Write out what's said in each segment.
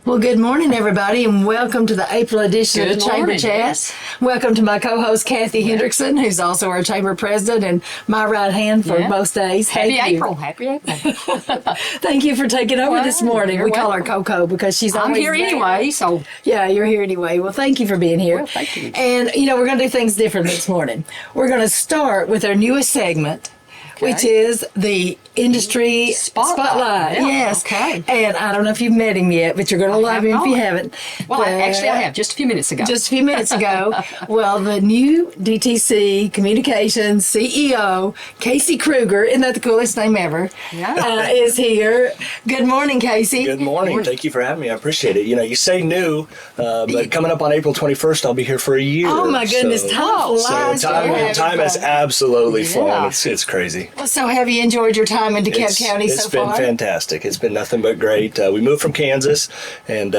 Well, good morning, everybody, and welcome to the April edition of the Chamber Chat. Yes. Welcome to my co-host, Kathy Hendrickson, who's also our Chamber President and my right hand for most days. Happy April. Happy April. Thank you for taking over this morning. We call her Coco because she's I'm always here there. anyway, so. Yeah, you're here anyway. Well, thank you for being here. Well, thank you. And, we're going to do things different this morning. We're going to start with our newest segment, which is the Industry Spotlight. Yeah. Yes. Okay. And I don't know if you've met him yet, but you're going to love him if you haven't. Well, actually, I have just a few minutes ago. Just a few minutes ago. Well, the new DTC Communications CEO, Kasey Krueger, isn't that the coolest name ever? Yeah. Is here. Good morning, Kasey. Good morning. Thank you for having me. I appreciate it. You say new, but coming up on April 21st, I'll be here for a year. Oh, my goodness. Time flies. Time has absolutely flown. It's crazy. Well, so have you enjoyed your time in DeKalb County so far? It's been fantastic. It's been nothing but great. We moved from Kansas, and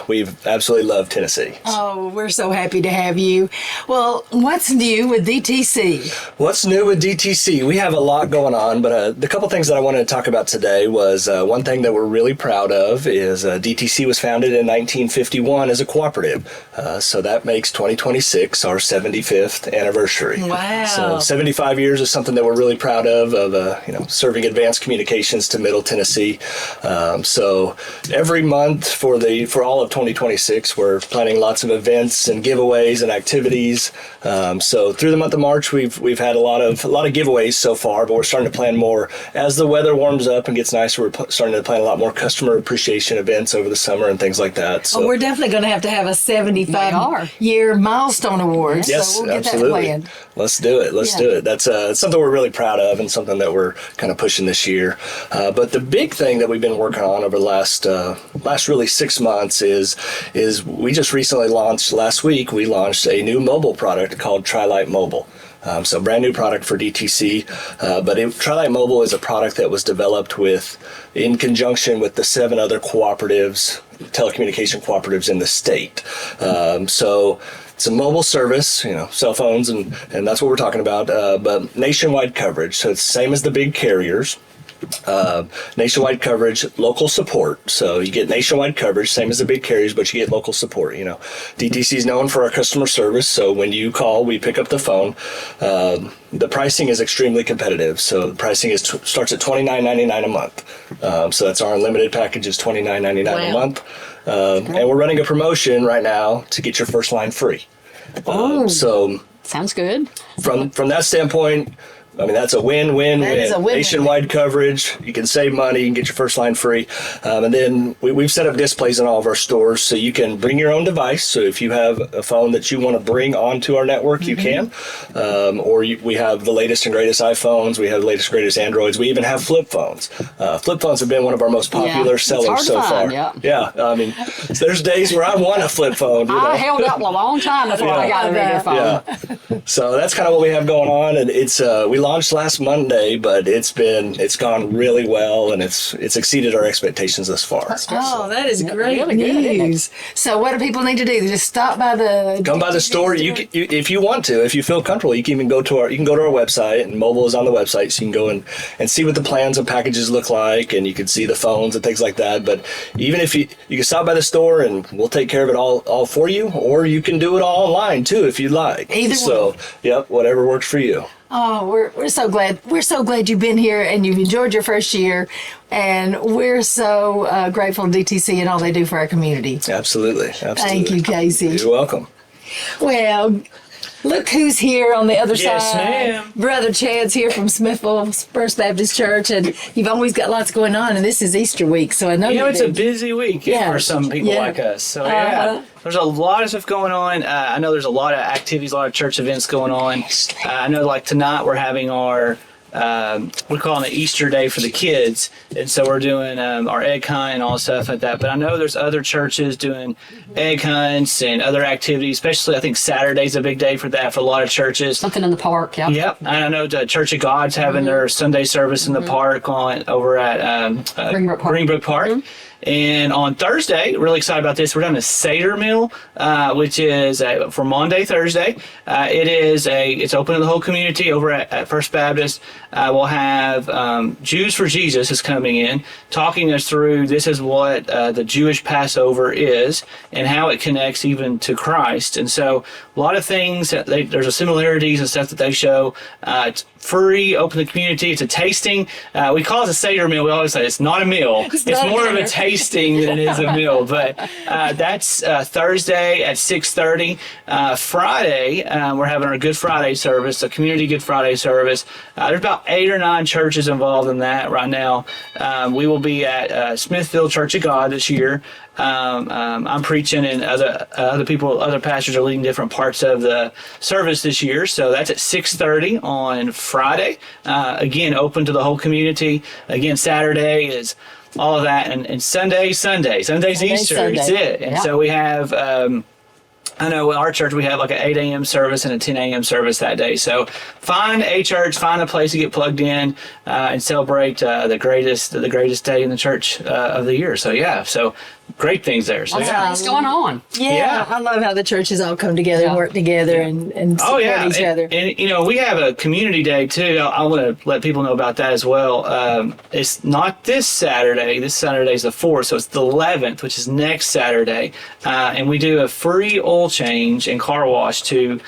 we've absolutely loved Tennessee. Oh, we're so happy to have you. Well, what's new with DTC? What's new with DTC? We have a lot going on, but the couple things that I wanted to talk about today was one thing that we're really proud of is DTC was founded in 1951 as a cooperative. So that makes 2026 our 75th anniversary. Wow. So 75 years is something that we're really proud of serving advanced communications to Middle Tennessee. So every month for all of 2026, we're planning lots of events and giveaways and activities. So through the month of March, we've had a lot of giveaways so far, but we're starting to plan more as the weather warms up and gets nicer. We're starting to plan a lot more customer appreciation events over the summer and things like that. So we're definitely going to have a 75-year milestone award. Yes, so we'll get absolutely. that planned. Let's do it. Let's do it. That's something we're really proud of and something that we're kind of pushing this year. But the big thing that we've been working on over the last really 6 months is we just recently last week, we launched a new mobile product called Trilight Mobile. So brand new product for DTC, but Trilight Mobile is a product that was developed in conjunction with the 7 other telecommunication cooperatives in the state. So it's a mobile service, cell phones, and that's what we're talking about, but nationwide coverage. So it's the same as the big carriers. Nationwide coverage, local support. So you get nationwide coverage, same as the big carriers, but you get local support. DTC is known for our customer service. So when you call, we pick up the phone. The pricing is extremely competitive. So the pricing starts at $29.99 a month. So that's our unlimited package is $29.99 a month. And we're running a promotion right now to get your first line free. So sounds good. From that standpoint, that's a win-win-win. That is a win-win. Nationwide coverage, you can save money, you can get your first line free. And then we've set up displays in all of our stores so you can bring your own device. So if you have a phone that you want to bring onto our network, you can. We have the latest and greatest iPhones. We have the latest and greatest Androids. We even have flip phones. Flip phones have been one of our most popular sellers so far. Yeah. There's days where I want a flip phone. I held up a long time before I got a regular phone. Yeah. So that's kind of what we have going on. And it's we launched last Monday, but it's gone really well, and it's exceeded our expectations thus far. Oh, that is great really good, news. So what do people need to do? Just stop by the store. If you want to, if you feel comfortable, you can even go to our website, and mobile is on the website, so you can go and see what the plans and packages look like, and you can see the phones and things like that. But even if you can stop by the store, and we'll take care of it all for you, or you can do it all online too if you'd like. Either one. Yep, whatever works for you. Oh, we're so glad. We're so glad you've been here and you've enjoyed your first year. And we're so grateful to DTC and all they do for our community. Absolutely. Thank you, Kasey. You're welcome. Well, look who's here on the other side. Yes, ma'am. Brother Chad's here from Smithville, First Baptist Church, and you've always got lots going on, and this is Easter week, so I know it's a busy week for some people like us. So, there's a lot of stuff going on. I know there's a lot of activities, a lot of church events going on. I know, like tonight, we're having our we're calling it Easter Day for the kids, and so we're doing our egg hunt and all stuff like that. But I know there's other churches doing egg hunts and other activities, especially I think Saturday's a big day for that for a lot of churches. Something in the park, Yep. And I know the Church of God's having their Sunday service in the park over at Greenbrook Park. And on Thursday, really excited about this, we're doing a Seder meal, which is for Monday, Thursday. It's open to the whole community over at First Baptist. we'll have Jews for Jesus is coming in, talking us through this is what the Jewish Passover is and how it connects even to Christ. And so a lot of things, there's a similarities and stuff that they show. It's free, open to the community. It's a tasting. We call it a Seder meal. We always say it's not a meal. It's more of a tasting than it is a meal. But that's Thursday at 6:30. Friday, we're having our Good Friday service, a community Good Friday service. There's about 8 or 9 churches involved in that right now. We will be at Smithville Church of God this year. I'm preaching, and other pastors are leading different parts of the service this year. So that's at 6:30 on Friday. Again, open to the whole community. Again, Saturday is all of that, and Sunday's Easter. Sunday. It's it. And so we have. I know at our church we have like an 8 a.m. service and a 10 a.m. service that day. So find a church, find a place to get plugged in, and celebrate the greatest day in the church of the year. So so great things there. So What's going on? Yeah, I love how the churches all come together and work together and support each other. And we have a community day too. I want to let people know about that as well. It's not this Saturday. This Saturday is the 4th, so it's the 11th, which is next Saturday. And we do a free oil change and car wash to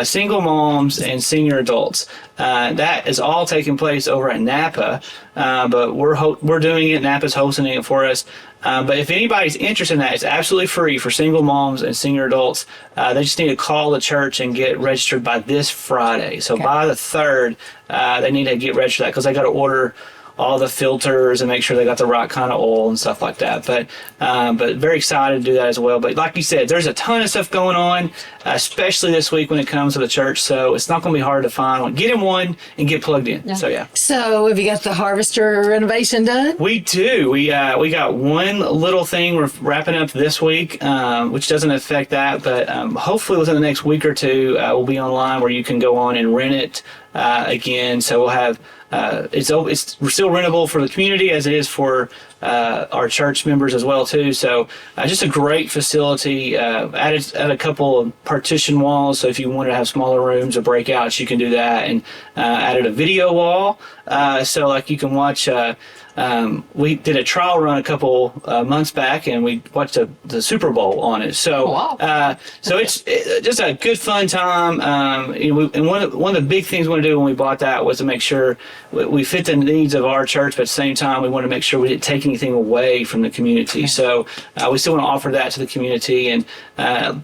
single moms and senior adults. That is all taking place over at Napa, but we're doing it. Napa's hosting it for us. But if anybody's interested in that, it's absolutely free for single moms and senior adults. They just need to call the church and get registered by this Friday. So by the 3rd, they need to get registered because they got to order all the filters and make sure they got the right kind of oil and stuff like that. But very excited to do that as well. But like you said, there's a ton of stuff going on, especially this week when it comes to the church. So it's not going to be hard to find one. Get in one and get plugged in. Yeah. So have you got the Harvester renovation done? We do. We got one little thing we're wrapping up this week, which doesn't affect that. But hopefully within the next week or two, we'll be online where you can go on and rent it again. So we'll have it's still rentable for the community as it is for our church members as well too. So just a great facility. Added a couple of partition walls, so if you wanted to have smaller rooms or breakouts, you can do that. And added a video wall, so like you can watch. We did a trial run a couple months back, and we watched the Super Bowl on it. So, so it's just a good fun time. And one of the big things we want to do when we bought that was to make sure we fit the needs of our church, but at the same time we want to make sure we didn't take anything away from the community. So we still want to offer that to the community, and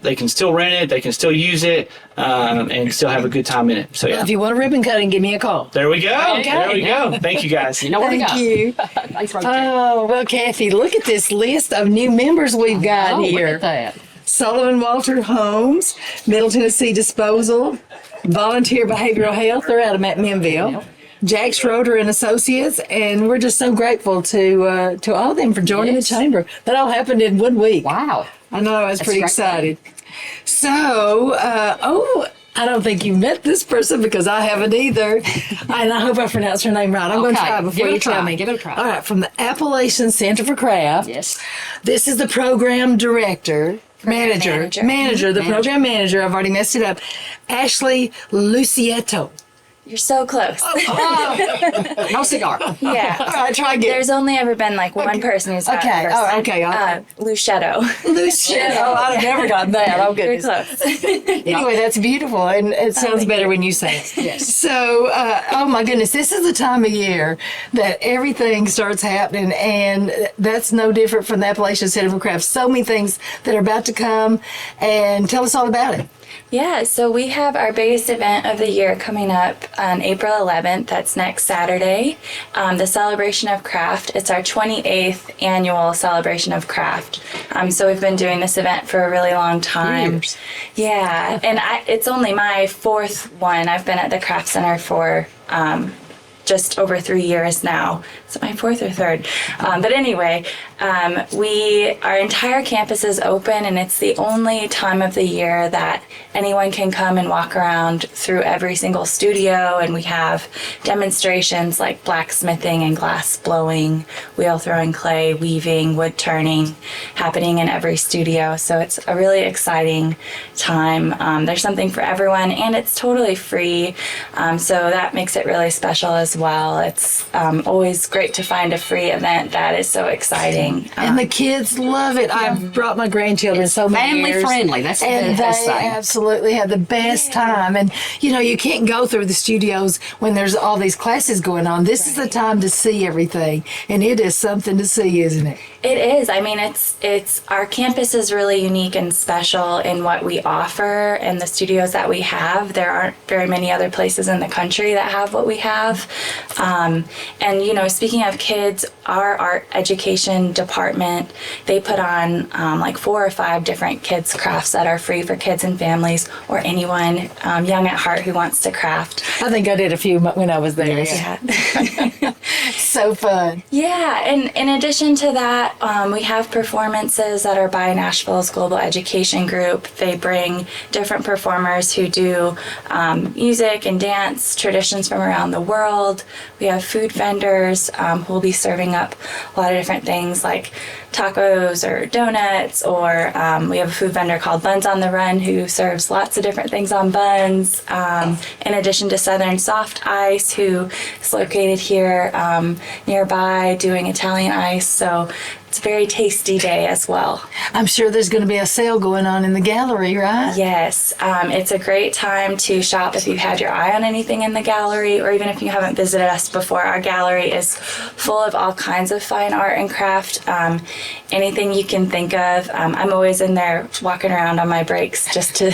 they can still rent it, they can still use it, and still have a good time in it. So If you want a ribbon cutting, give me a call. There we go. Okay. There we go. Thank you guys. You know where to go. Thank you. Thanks, Roger. Oh, well, Kathy, look at this list of new members we've got here. Look at that. Sullivan Walter Homes, Middle Tennessee Disposal, Volunteer Behavioral Health, they're out of Minville. Yep. Jack Schroeder and Associates, and we're just so grateful to all of them for joining the chamber. That all happened in 1 week. Wow. I know, I was pretty great. excited. So, I don't think you met this person because I haven't either. And I hope I pronounced her name right. I'm going to try before you tell me. Give it a try. All right, from the Appalachian Center for Craft. Yes. This is the program director, manager, the program manager. I've already messed it up. Ashley Lucietto. You're so close. No cigar. Yeah. All right, try again. There's only ever been like one person who's got Okay. the first Oh, okay. time. Luchetto. Lucietto. Oh, I've never gotten that. Oh, You're goodness. close. Anyway, that's beautiful, and it sounds better when you say it. Yes. So, oh my goodness, this is the time of year that everything starts happening, and that's no different from the Appalachian Center for Craft. So many things that are about to come, and tell us all about it. Yeah, so we have our biggest event of the year coming up on April 11th. That's next Saturday. The Celebration of Craft. It's our 28th annual Celebration of Craft. So we've been doing this event for a really long time. Years. Yeah, and it's only my 4th one. I've been at the Craft Center for just over 3 years now. Is it my 4th or 3rd? But anyway, our entire campus is open, and it's the only time of the year that anyone can come and walk around through every single studio. And we have demonstrations like blacksmithing and glass blowing, wheel throwing clay, weaving, wood turning, happening in every studio. So it's a really exciting time. There's something for everyone, and it's totally free. So that makes it really special as well. It's always great to find a free event that is so exciting. And the kids love it. I've brought my grandchildren so many Family years. friendly. That's And the best they thing. absolutely have the best time. And, you know, you can't go through the studios when there's all these classes going on. This is the time to see everything. And it is something to see, isn't it? It is. I mean, it's our campus is really unique and special in what we offer and the studios that we have. There aren't very many other places in the country that have what we have. And, you know, speaking of kids, our art education department, they put on like 4 or 5 different kids crafts that are free for kids and families or anyone young at heart who wants to craft. I think I did a few when I was there. Yeah. So fun. Yeah, and in addition to that, we have performances that are by Nashville's Global Education Group. They bring different performers who do music and dance traditions from around the world. We have food vendors who will be serving up a lot of different things like tacos or donuts, or we have a food vendor called Buns on the Run who serves lots of different things on buns, in addition to Southern Soft Ice, who is located here nearby doing Italian ice. So it's a very tasty day as well. I'm sure there's going to be a sale going on in the gallery, right? Yes, it's a great time to shop if you've had your eye on anything in the gallery, or even if you haven't visited us before. Our gallery is full of all kinds of fine art and craft, anything you can think of. I'm always in there walking around on my breaks just to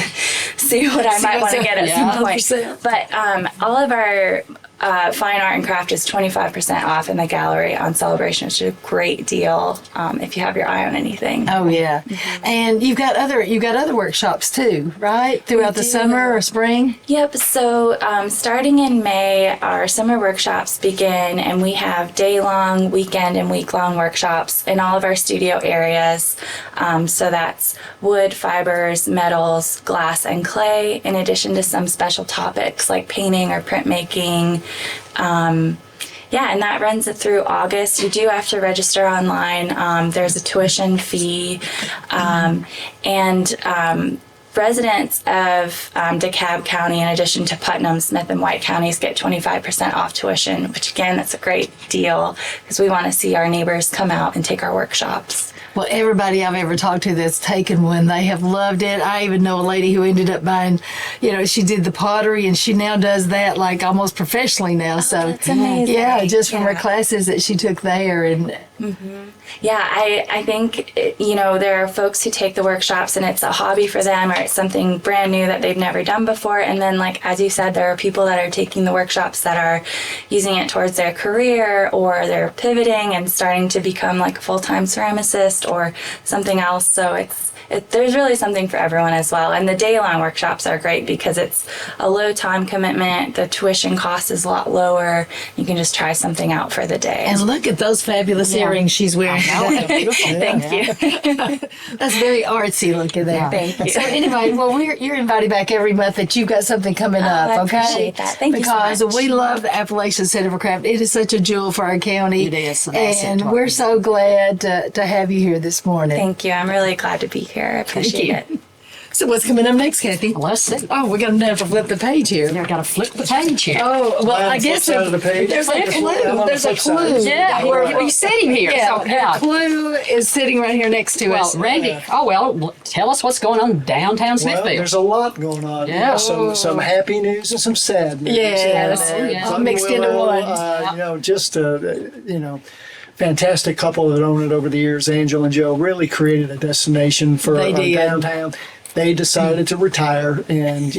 see what I might want to get at some point. 100%. But all of our fine art and craft is 25% off in the gallery on Celebration, which is a great deal if you have your eye on anything. Oh yeah, and you've got other workshops too, right? Throughout the summer or spring. Yep. So starting in May, our summer workshops begin, and we have day-long, weekend, and week-long workshops in all of our studio areas. So that's wood, fibers, metals, glass, and clay, in addition to some special topics like painting or printmaking. Yeah, and that runs it through August. You do have to register online. There's a tuition fee, and residents of DeKalb County, in addition to Putnam, Smith, and White counties, get 25% off tuition, which again, that's a great deal because we want to see our neighbors come out and take our workshops. Well, everybody I've ever talked to that's taken one, they have loved it. I even know a lady who ended up buying, you know, she did the pottery and she now does that like almost professionally now. So that's amazing. Yeah, just from her classes that she took there. And yeah, I think, you know, there are folks who take the workshops and it's a hobby for them, or it's something brand new that they've never done before. And then, like, as you said, there are people that are taking the workshops that are using it towards their career, or they're pivoting and starting to become like a full-time ceramicist or something else. So there's really something for everyone as well. And the day-long workshops are great because it's a low time commitment. The tuition cost is a lot lower. You can just try something out for the day. And look at those fabulous earrings she's wearing. Thank you. That's very artsy looking there. Thank you. So anyway, well, you're invited back every month that you've got something coming up, I okay? appreciate that. Thank you so because much. we love the Appalachian Center for Craft. It is such a jewel for our county. It is an asset And to our we're community. so glad to have you here this morning. Thank you. I'm really glad to be here. I appreciate it. So what's coming up next, Kathy? Let's see. Oh, we're going to have to flip the page here. I've got to flip the page here. Oh, well, I guess Flip side of the page. there's a clue. There's a clue. Yeah, we're sitting here. Yeah, So, yeah. the clue is sitting right here next to Well, us. Randy, tell us what's going on downtown Well, Smithville. there's a lot going on. Yeah. Some happy news and some sad news. Yes. And, Yeah. Button Mixed into Willow, one. Just fantastic couple that owned it over the years, Angel and Joe, really created a destination for They did. downtown. They decided to retire, and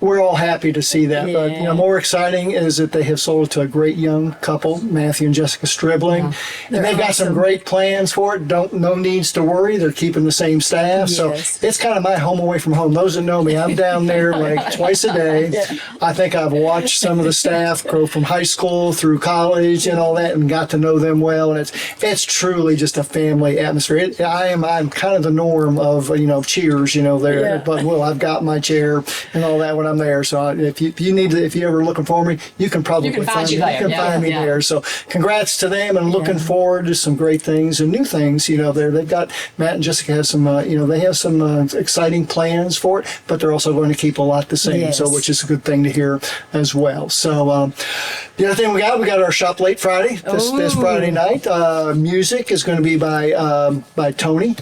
we're all happy to see that. But Yeah. more exciting is that they have sold it to a great young couple, Matthew and Jessica Stribling. And they've got some awesome. great plans for it. No needs to worry. They're keeping the same staff. Yes. So it's kind of my home away from home. Those that know me, I'm down there like twice a day. I think I've watched some of the staff grow from high school through college and all that, and got to know them well. And it's truly just a family atmosphere. I'm kind of the norm of Cheers. There, Yeah. but I've got my chair and all that. that when I'm there. So if you ever looking for me, you can probably find you me. there. You can find me there. So congrats to them, and looking forward to some great things and new things. They've got Matt and Jessica have some. They have some exciting plans for it, but they're also going to keep a lot the same. Yes. So which is a good thing to hear as well. So the other thing we got our Shop Late Friday this Friday night. Music is going to be by Tony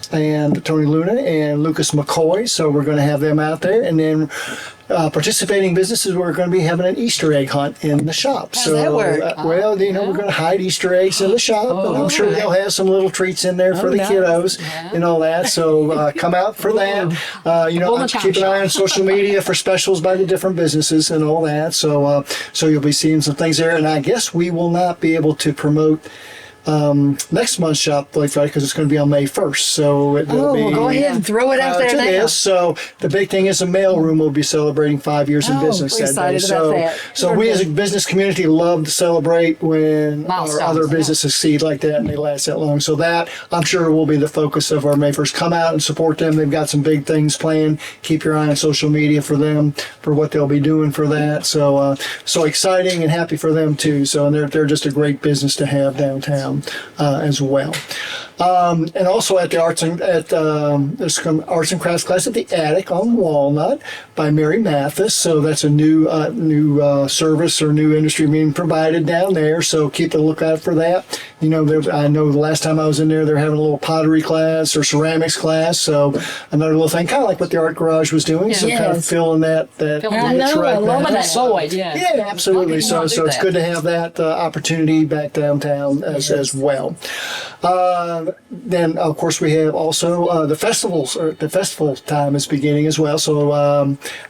Luna and Lucas McCoy. So we're going to have them out there, and then participating businesses, we're going to be having an Easter egg hunt in the shop. How does that work? We're going to hide Easter eggs in the shop, and I'm sure they'll have some little treats in there for the kiddos and all that. So come out for that. Keep an eye on social media for specials by the different businesses and all that. So you'll be seeing some things there, and I guess we will not be able to promote next month's Shop Late Friday because it's going to be on May 1st. So it will be. Well, go ahead and throw it out there now. So the big thing is the mailroom will be celebrating 5 years in business we're that day. excited about that. So we as a business community love to celebrate when Milestones, our other businesses succeed like that and they last that long. So that, I'm sure, will be the focus of our May 1st. Come out and support them. They've got some big things planned. Keep your eye on social media for them, for what they'll be doing for that. So exciting and happy for them too. So and they're just a great business to have downtown as well. And also at the Arts and Crafts class at the Attic on Walnut by Mary Mathis. So that's a new service or new industry being provided down there. So keep a lookout for that. I know the last time I was in there, they're having a little pottery class or ceramics class. So another little thing, kind of like what the Art Garage was doing. So kind of filling that niche right now. That void, Yeah, absolutely. So it's good to have that opportunity back downtown as well. Then, of course, we have also the festivals. The festival time is beginning as well. So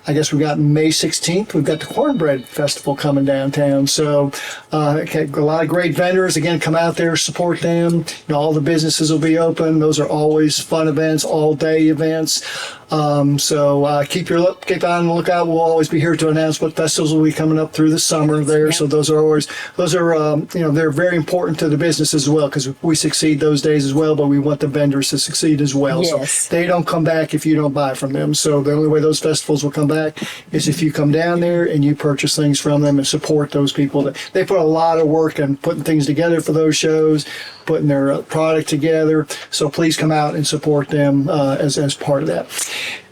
I guess we've got May 16th. We've got the Cornbread Festival coming downtown. So a lot of great vendors. Again, come out there, support them. All the businesses will be open. Those are always fun events, all-day events. So keep an eye on the lookout. We'll always be here to announce what festivals will be coming up through the summer there. So those are they're very important to the business as well, because we succeed those days as well, but we want the vendors to succeed as well. Yes. So they don't come back if you don't buy from them. So the only way those festivals will come back is if you come down there and you purchase things from them and support those people. They put a lot of work in putting things together for those shows, putting their product together. So please come out and support them as part of that.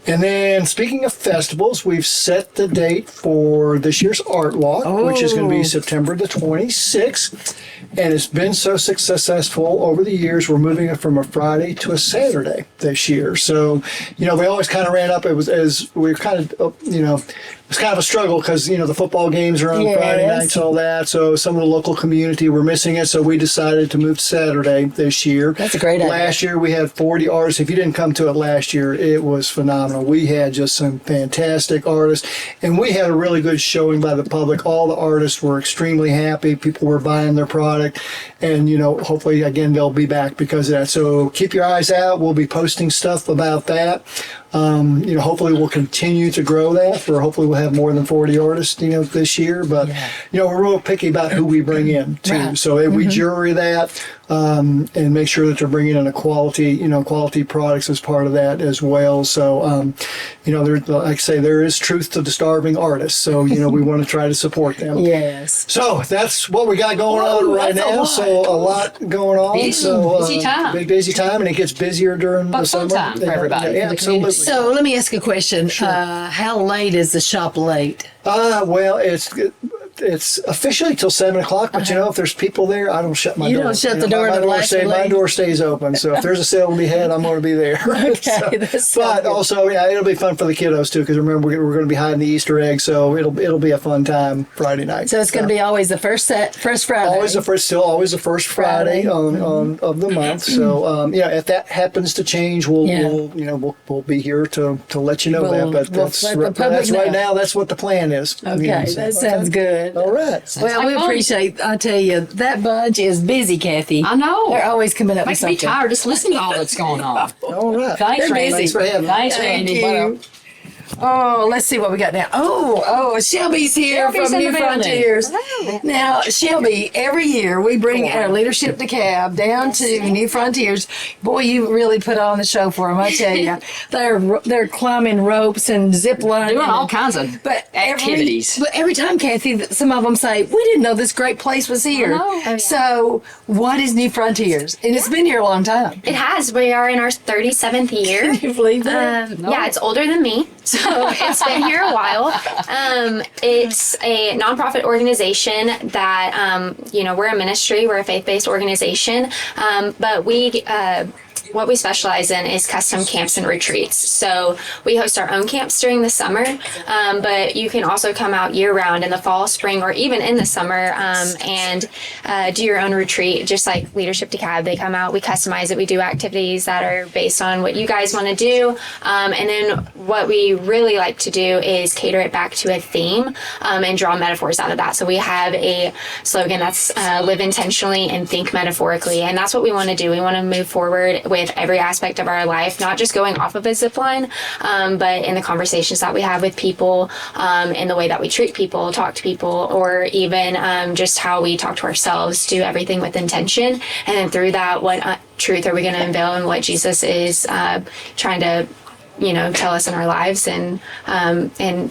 And then, speaking of festivals, we've set the date for this year's Art Walk, which is going to be September the 26th. And it's been so successful over the years, we're moving it from a Friday to a Saturday this year. So, we always kind of ran up, it was kind of a struggle because, the football games are on Friday nights, all that. So some of the local community were missing it. So we decided to move to Saturday this year. That's a great idea. Last year we had 40 artists. If you didn't come to it last year, it was phenomenal. We had just some fantastic artists, and we had a really good showing by the public. All the artists were extremely happy. People were buying their product, and hopefully again they'll be back because of that. So keep your eyes out. We'll be posting stuff about that. Hopefully we'll continue to grow that. Hopefully we'll have more than 40 artists, this year. But we're real picky about who we bring in too. Right. So we jury that and make sure that they're bringing in a quality products as part of that as well. So like I say, there is truth to the starving artists. So we want to try to support them. Yes. So that's what we got going on right now. So a lot going on. Busy time. Big busy time, and it gets busier during the summer. Fun time for everybody. Yeah, absolutely. So let me ask a question. How late is the shop late? Well, it's officially till 7:00, but if there's people there, I don't shut my door. You don't shut the door. My door stays open. So if there's a sale to be had, I'm going to be there. Okay, but also, it'll be fun for the kiddos too, because remember we're going to be hiding the Easter egg, so it'll be a fun time Friday night. So it's going to be always the first Friday. Always the first Friday on of the month. So if that happens to change, we'll be here to let you know that. But that's right now. That's what the plan is. Okay, that sounds good. All right. Well, we appreciate. I tell you, that bunch is busy, Kathy. I know. They're always coming up with Makes me something. tired just listening to all that's going on. All right. Thanks, They're Randy. busy. Thanks for having me. Thanks, Thank Randy. you. Oh, let's see what we got now. Oh, Shelby's here Shelby's from in New the building. Frontiers. Now, Shelby, every year we bring our leadership DeKalb down to New Frontiers. Boy, you really put on the show for them, I tell you. They're climbing ropes and zip lining. Doing all kinds of activities. But every time, Kathy, some of them say, we didn't know this great place was here. I know. Oh, yeah. So, what is New Frontiers? And it's been here a long time. It has. We are in our 37th year. Can you believe that? Yeah, it's older than me, so it's been here a while. It's a nonprofit organization that, we're a ministry, we're a faith-based organization, but what we specialize in is custom camps and retreats. So we host our own camps during the summer, but you can also come out year-round in the fall, spring, or even in the summer and do your own retreat, just like Leadership DeKalb. They come out, we customize it, we do activities that are based on what you guys want to do, and then what we really like to do is cater it back to a theme and draw metaphors out of that. So we have a slogan that's live intentionally and think metaphorically, and that's what we want to do. We want to move forward with every aspect of our life, not just going off of a zip line, but in the conversations that we have with people, in the way that we treat people, talk to people, or even just how we talk to ourselves, do everything with intention. And then through that, what truth are we going to unveil and what Jesus is trying to, tell us in our lives and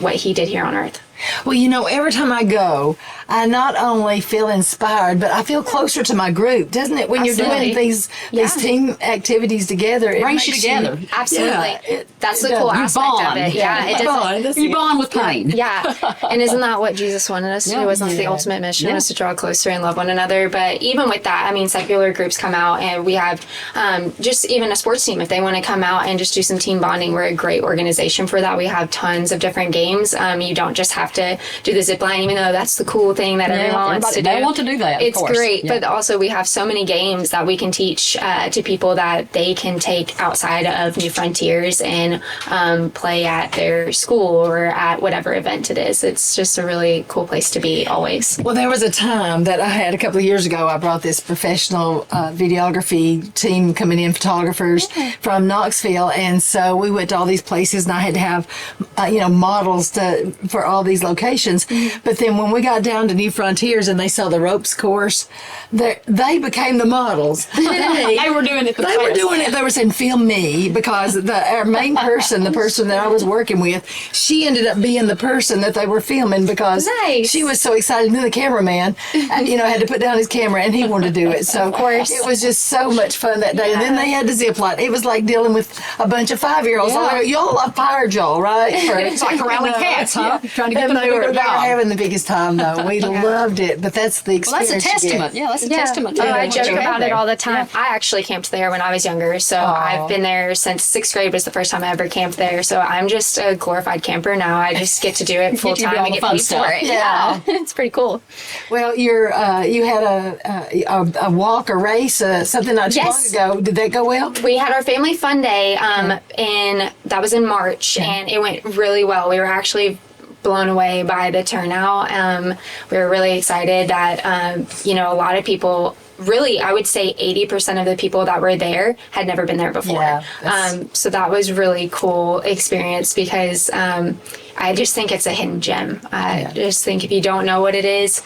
what he did here on earth. Well, every time I go, I not only feel inspired, but I feel closer to my group, doesn't it? When you're Absolutely. doing these team activities together, it Brings you makes together. Absolutely. That's the it cool does. You aspect bond. of it. Yeah, it doesn't. You bond with pain. Yeah, and isn't that what Jesus wanted us to do? Wasn't that the ultimate mission, was to draw closer and love one another? But even with that, secular groups come out, and we have just even a sports team, if they want to come out and just do some team bonding, we're a great organization for that. We have tons of different games. You don't just have to do the zip line, even though that's the cool thing that everyone wants to do. They want to do that, of It's course. great, Yeah. but also we have so many games that we can teach to people that they can take outside of New Frontiers and play at their school or at whatever event it is. It's just a really cool place to be always. Well, there was a time that I had a couple of years ago. I brought this professional videography team coming in, photographers from Knoxville, and so we went to all these places, and I had to have, models for all these locations. But then when we got down to New Frontiers and they saw the ropes course, they became the models. They were doing it. They were doing it. They were saying, "Film me," because our main person, the person that I was working with, she ended up being the person that they were filming because Nice. she was so excited. And then the cameraman, had to put down his camera, and he wanted to do it. So Of course. it was just so much fun that day. And then they had the zip line. It was like dealing with a bunch of 5-year-olds. Yeah. Y'all fired y'all, right? It's like corralling cats, huh? Trying to get And them to do they their were job. having the biggest time, though. We loved it, but that's the Well, that's experience. a you get. testament. Yeah, that's a testament to Oh, I what joke you have about it there. all the time. I actually camped there when I was younger, so I've been there since 6th grade was the first time I ever camped there. So I'm just a glorified camper now. I just get to do it full to do time all and the get fun paid stuff. for it. Yeah. It's pretty cool. Well, you had a walk, a race, something not too Yes. long ago. Did that go well? We had our family fun day, and that was in March, and it went really well. We were actually blown away by the turnout. We were really excited that a lot of people. Really, I would say 80% of the people that were there had never been there before. Yeah, So that was really cool experience because I just think it's a hidden gem. I just think if you don't know what it is,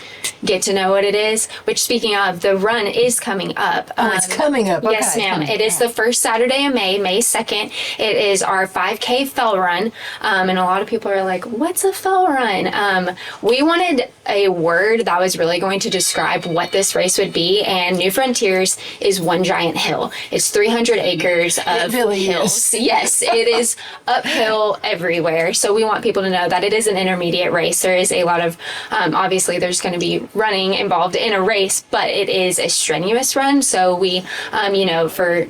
get to know what it is. Which, speaking of, the run is coming up. Oh, it's coming up. Yes, Okay. ma'am. It is the first Saturday of May 2nd. It is our 5K fell run. And a lot of people are like, what's a fell run? We wanted a word that was really going to describe what this race would be. And New Frontiers is one giant hill. It's 300 acres of really hills. Yes, it is uphill everywhere. So we want people to know that it is an intermediate race. There is a lot of, obviously there's going to be running involved in a race, but it is a strenuous run. So we, for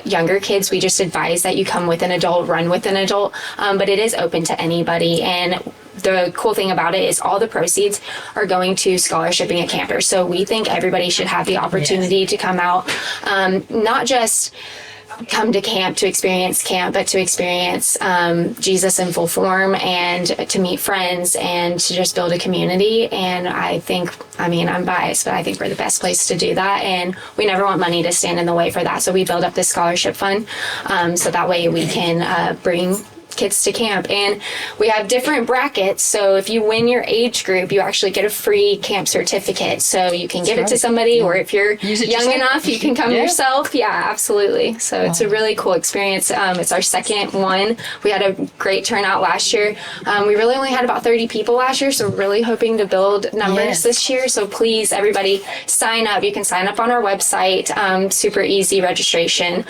younger kids, we just advise that you come with an adult, run with an adult, but it is open to anybody. And the cool thing about it is all the proceeds are going to scholarshiping a camper. So we think everybody should have the opportunity to come out, not just come to camp to experience camp, but to experience Jesus in full form and to meet friends and to just build a community. And I think, I'm biased, but I think we're the best place to do that. And we never want money to stand in the way for that. So we build up this scholarship fund so that way we can bring kids to camp. And we have different brackets. So if you win your age group, you actually get a free camp certificate. So you can give it to somebody, or if you're young enough, you can come yourself. Yeah, absolutely. So it's a really cool experience. It's our second one. We had a great turnout last year. We really only had about 30 people last year, so we're really hoping to build numbers this year. So please, everybody, sign up. You can sign up on our website. Super easy registration.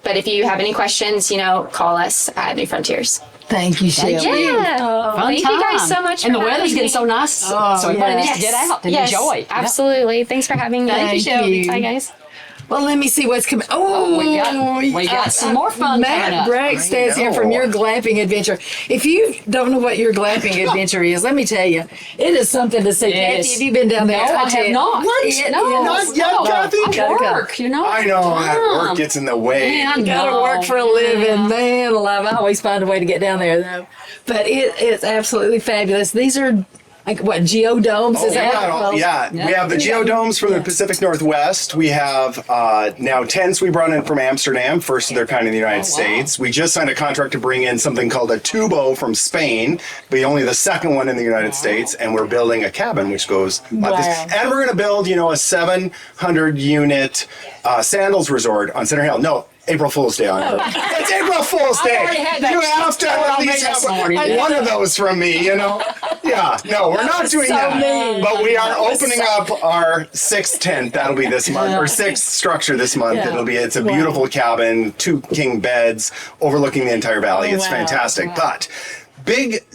But if you have any questions, call us at New Frontiers. Thank you, Shelby. Yeah. Thank you guys so much. And the weather's getting so nice, so everybody needs to get out and enjoy. Absolutely. Thanks for having me. Thank you, Shelby. Bye, guys. Well, let me see what's coming. We got some more fun coming Matt up. Bragg stands here from your glamping adventure. If you don't know what your glamping adventure is, let me tell you, it is something to see. Yes. Kathy, have you been down there? No, I have not. What? No. Not yet, Kathy. I work, I know that work gets in the way. Man, I Gotta know. work for a living, man alive. I always find a way to get down there, though. But it is absolutely fabulous. These are, geodomes? Is that what they're called? Yeah, we have the geodomes from the Pacific Northwest. We have now tents we brought in from Amsterdam, first of their kind in the United States. We just signed a contract to bring in something called a tubo from Spain, but only the second one in the United States. And we're building a cabin which goes like this. And we're going to build, a 700 unit sandals resort on Center Hill. No. April Fool's Day on it. It's April Fool's Day. already had that. You have to at least have one of those from me, Yeah, no, we're not doing that. mean. But we are opening up our sixth tent. That'll be this month, or sixth structure this month. Yeah. It's a beautiful cabin, 2 king beds overlooking the entire valley. It's wow. fantastic. But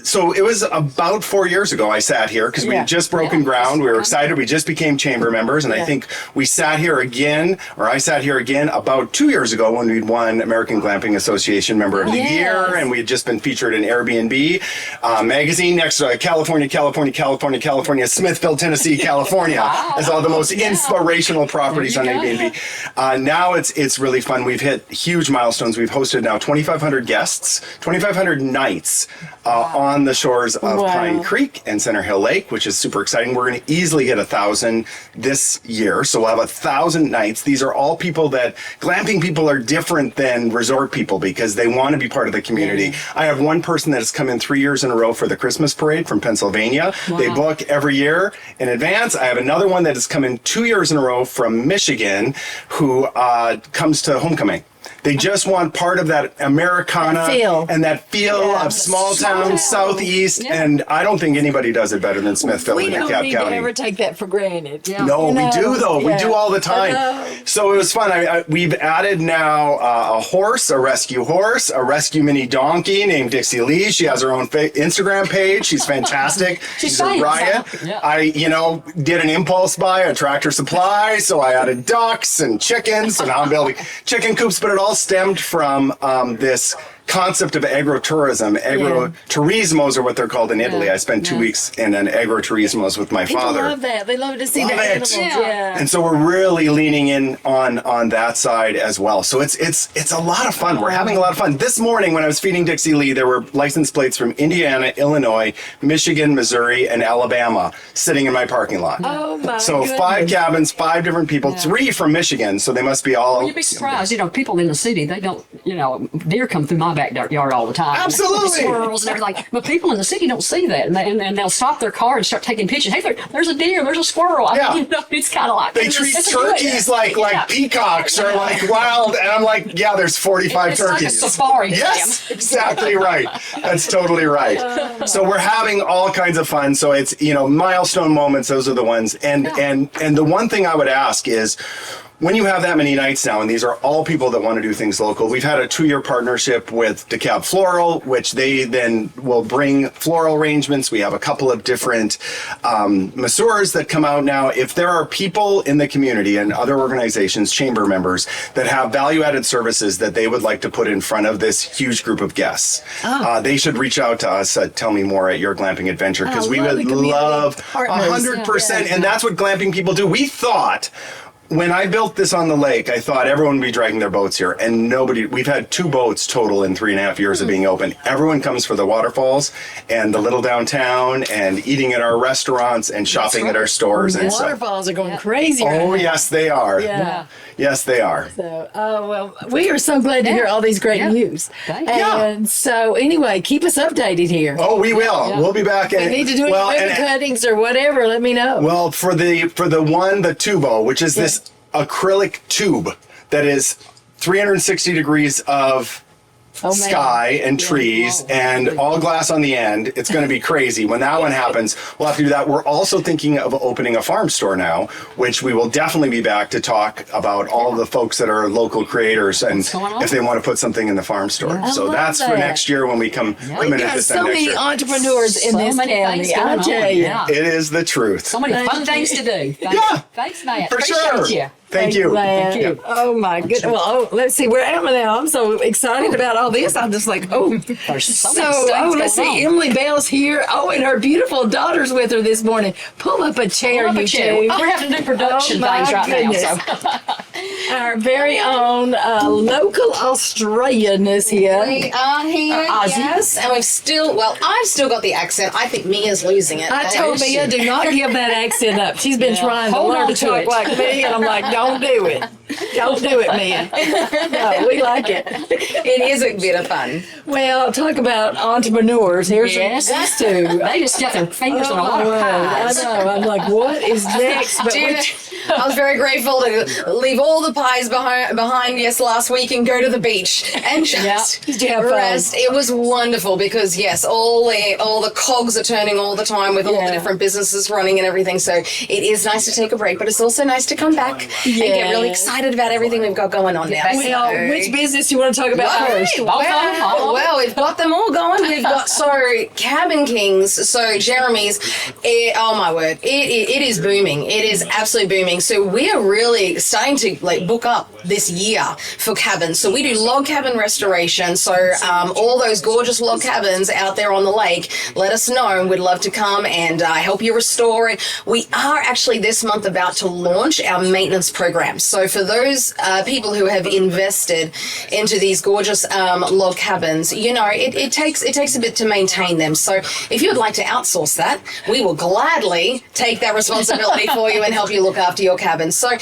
so it was about 4 years ago I sat here because we had just broken ground. We were excited. We just became chamber members. And I think I sat here again about 2 years ago when we'd won American Glamping Association Member of the Year. And we had just been featured in Airbnb magazine next to California, Smithville, Tennessee, California as all the most inspirational properties on Airbnb. Now it's really fun. We've hit huge milestones. We've hosted now 2,500 guests, 2,500 nights on the shores of Pine Creek and Center Hill Lake, which is super exciting. We're going to easily hit 1,000 this year. So we'll have 1,000 nights. These are all people glamping people are different than resort people because they want to be part of the community. I have one person that has come in 3 years in a row for the Christmas parade from Pennsylvania. They book every year in advance. I have another one that has come in 2 years in a row from Michigan who comes to homecoming. They just want part of that Americana and that feel of small town Southeast. And I don't think anybody does it better than Smithville and DeKalb County. We don't ever take that for granted. No, we do though. We do all the time. So it was fun. We've added now a rescue mini donkey named Dixie Lee. She has her own Instagram page. She's fantastic. She's a riot. I, did an impulse buy at Tractor Supply. So I added ducks and chickens. So now I'm building chicken coops, but it all stemmed from this concept of agro-tourism. Agro-turismos are what they're called in Italy. I spent 2 weeks in an agro-turismos with my father. People love that. They love to see the animals. And so we're really leaning in on that side as well. So it's a lot of fun. We're having a lot of fun. This morning when I was feeding Dixie Lee, there were license plates from Indiana, Illinois, Michigan, Missouri, and Alabama sitting in my parking lot. Oh my So goodness. 5 cabins, 5 different people, 3 from Michigan. So they must be all... Well, you'd be surprised. People in the city, they don't, deer come through my backyard all the time. Absolutely. Squirrels and everything. But people in the city don't see that. And they'll stop their car and start taking pictures. Hey, there's a deer. There's a squirrel. It's kind of like... They treat turkeys like peacocks or like wild. And I'm like, there's 45 it's turkeys. Like a safari. Yes, exactly right. That's totally right. So we're having all kinds of fun. So it's, milestone moments. Those are the ones. And the one thing I would ask is, when you have that many nights now, and these are all people that want to do things local, we've had a 2-year partnership with DeKalb Floral, which they then will bring floral arrangements. We have a couple of different masseurs that come out now. If there are people in the community and other organizations, chamber members, that have value-added services that they would like to put in front of this huge group of guests, they should reach out to us at Tell Me More at Your Glamping Adventure, because we would love 100%. And that's what glamping people do. We thought when I built this on the lake, I thought everyone would be dragging their boats here, and nobody. We've had 2 boats total in 3.5 years of being open. Everyone comes for the waterfalls and the little downtown, and eating at our restaurants and shopping at our stores and stuff. Waterfalls are going crazy. right Oh now. yes, they are. Yeah. Yes, they are. So, well, we are so glad to hear all these great news. Thank you. And so, anyway, keep us updated here. Oh, we will. Yeah. We'll be back. If you need to do any ribbon cuttings or whatever, let me know. Well, for the tubo, which is this acrylic tube that is 360 degrees of sky and trees and all glass on the end. It's going to be crazy. When that one happens, we'll have to do that. We're also thinking of opening a farm store now, which we will definitely be back to talk about all of the folks that are local creators and if they want to put something in the farm store. So that's for next year when we come in We at got this so time next many year. entrepreneurs in So this many county. things I going tell on, you. yeah. It is the truth. So many fun things to do. Thanks, Matt. For Appreciate sure. you. Thank you. Thank you. Oh my goodness. Well, let's see. Where am I now? I'm so excited about all this. I'm just like, There's so many things let's going see. on. Emily Bell's here. Oh, and her beautiful daughter's with her this morning. Pull up a chair, Love you a chair. two. We're having to do production Oh, my things right goodness. now. So. Our very own local Australian is here. We are here, yes, and I've still got the accent. I think Mia's losing it. I told Mia, do not give that accent up. She's been trying to Hold learn on to to talk it. like me, and I'm like, don't do it. Don't do it, Mia. No, we like it. It is a bit of fun. Well, talk about entrepreneurs. Here's Yes. these two. They just got their fingers on a lot of I pies. know. I'm like, what is next? But I was very grateful to leave all the pies behind last week and go to the beach and just Did you have fun? rest. It was wonderful because all the cogs are turning all the time with all the different businesses running and everything. So it is nice to take a break, but it's also nice to come back and get really excited about everything we've got going on now. well, which business do you want to talk about first? Well, we've got them all going. We've got Cabin Kings. So Jeremy's, oh my word, it is booming. It is absolutely booming. So we are really starting to book up this year for cabins. So we do log cabin restoration. So all those gorgeous log cabins out there on the lake, let us know, and we'd love to come and help you restore it. We are actually this month about to launch our maintenance program. So for those people who have invested into these gorgeous log cabins, it takes a bit to maintain them. So if you would like to outsource that, we will gladly take that responsibility for you and help you look after your cabin. So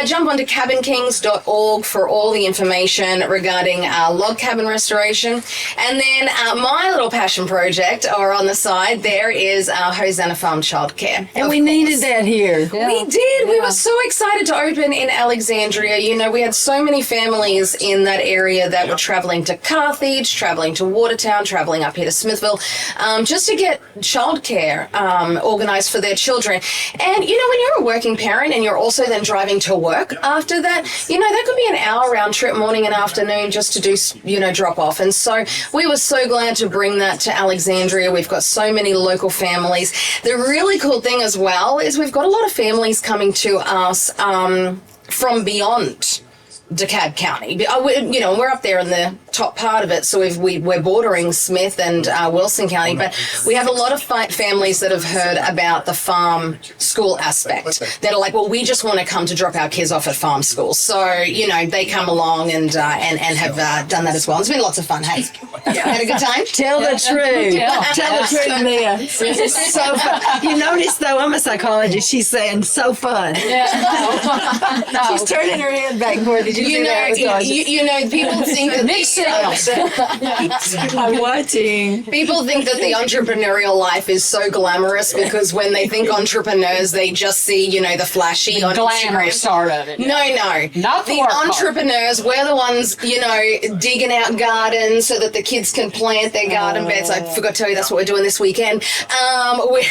jump onto cabinkings.org for all the information regarding log cabin restoration. And then my little passion project, or on the side, there is Hosanna Farm Childcare. And we needed that here. We did. We were so excited to open in Alexandria. We had so many families in that area that were traveling to Carthage, traveling to Watertown, traveling up here to Smithville, just to get childcare organized for their children. And, when you're a working parent and you're also then driving to work after that, that could be an hour round trip, morning and afternoon, just to do, drop off. And so we were so glad to bring that to Alexandria. We've got so many local families. The really cool thing as well is we've got a lot of families coming to us from beyond DeKalb County. We're up there in the top part of it, so we're bordering Smith and Wilson County, but we have a lot of families that have heard about the farm school aspect that are like, well, we just want to come to drop our kids off at farm school. So, they come along and have done that as well. It's been lots of fun. Hey, had a good time? Tell the truth. Tell the truth, Mia. It's so fun. You notice, though, I'm a psychologist. She's saying so fun. She's turning her head back and forth. Did you see that? People think that I'm watching. people think that the entrepreneurial life is so glamorous because when they think entrepreneurs, they just see, the flashy on Glamour Instagram. start of it. No. Not the the work part. entrepreneurs. We're the ones, digging out gardens so that the kids can plant their garden beds. I forgot to tell you that's what we're doing this weekend. We're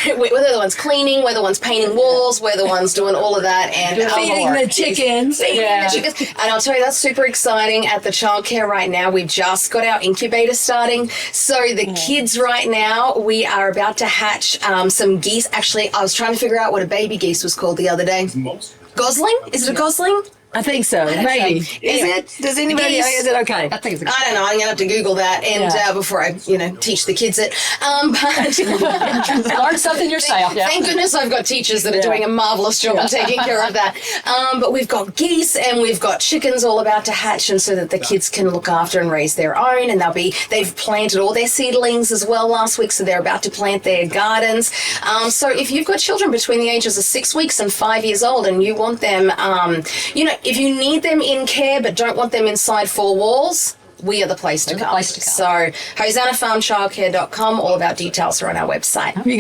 the ones cleaning. We're the ones painting walls. We're the ones doing all of that and Feeding the chickens. And I'll tell you, that's super exciting at the childcare right now. We've just got our incubator starting. So the kids right now, we are about to hatch some geese. Actually, I was trying to figure out what a baby geese was called the other day. Gosling? Is it a gosling? I think so. Maybe. Is it? Does anybody? Geese. Is it okay? I think it's I don't know. I'm gonna have to Google that and before I, teach the kids it. But learn something yourself. Yeah. thank goodness I've got teachers that are doing a marvelous job of taking care of that. But we've got geese and we've got chickens all about to hatch, and so that the kids can look after and raise their own. And they've planted all their seedlings as well last week, so they're about to plant their gardens. So if you've got children between the ages of 6 weeks and 5 years old, and you want them, if you need them in care but don't want them inside four walls, we are the place to come. So, HosannaFarmChildcare.com. All of our details are on our website. You